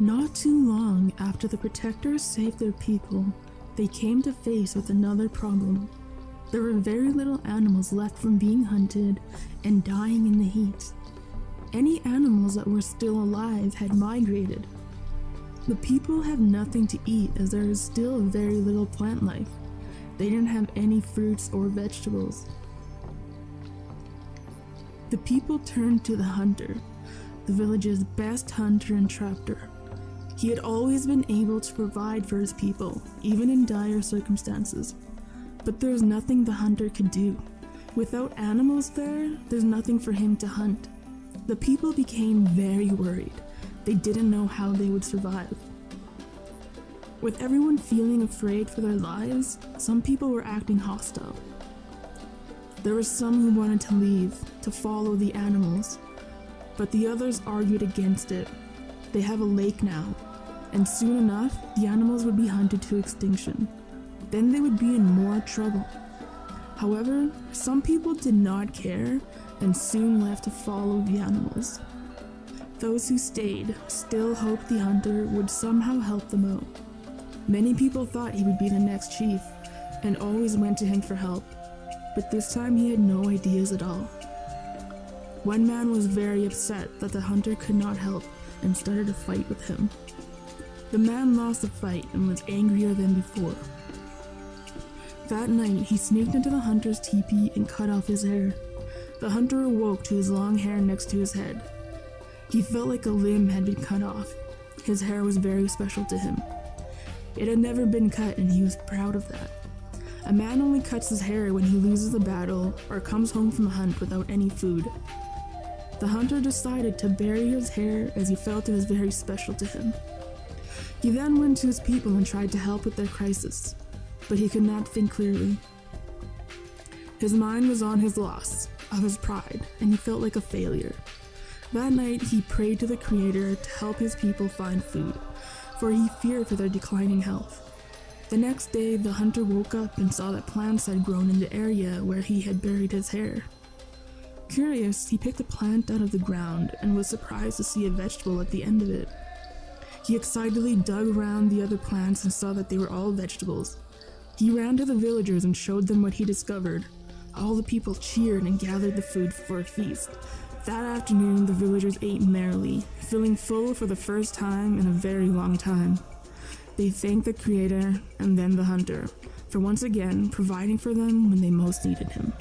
Not too long after the protectors saved their people, they came to face with another problem. There were very little animals left from being hunted and dying in the heat. Any animals that were still alive had migrated. The people have nothing to eat as there is still very little plant life. They didn't have any fruits or vegetables. The people turned to the hunter, the village's best hunter and trapper. He had always been able to provide for his people, even in dire circumstances. But there was nothing the hunter could do. Without animals there, there's nothing for him to hunt. The people became very worried. They didn't know how they would survive. With everyone feeling afraid for their lives, some people were acting hostile. There were some who wanted to leave, to follow the animals, but the others argued against it. They have a lake now, and soon enough, the animals would be hunted to extinction. Then they would be in more trouble. However, some people did not care and soon left to follow the animals. Those who stayed still hoped the hunter would somehow help them out. Many people thought he would be the next chief and always went to him for help, but this time he had no ideas at all. One man was very upset that the hunter could not help and started a fight with him. The man lost the fight and was angrier than before. That night, he sneaked into the hunter's teepee and cut off his hair. The hunter awoke to his long hair next to his head. He felt like a limb had been cut off. His hair was very special to him. It had never been cut and he was proud of that. A man only cuts his hair when he loses a battle or comes home from a hunt without any food. The hunter decided to bury his hair as he felt it was very special to him. He then went to his people and tried to help with their crisis, but he could not think clearly. His mind was on his loss of his pride, and he felt like a failure. That night, he prayed to the Creator to help his people find food, for he feared for their declining health. The next day, the hunter woke up and saw that plants had grown in the area where he had buried his hair. Curious, he picked a plant out of the ground and was surprised to see a vegetable at the end of it. He excitedly dug around the other plants and saw that they were all vegetables. He ran to the villagers and showed them what he discovered. All the people cheered and gathered the food for a feast. That afternoon, the villagers ate merrily, feeling full for the first time in a very long time. They thanked the Creator and then the hunter for once again providing for them when they most needed him.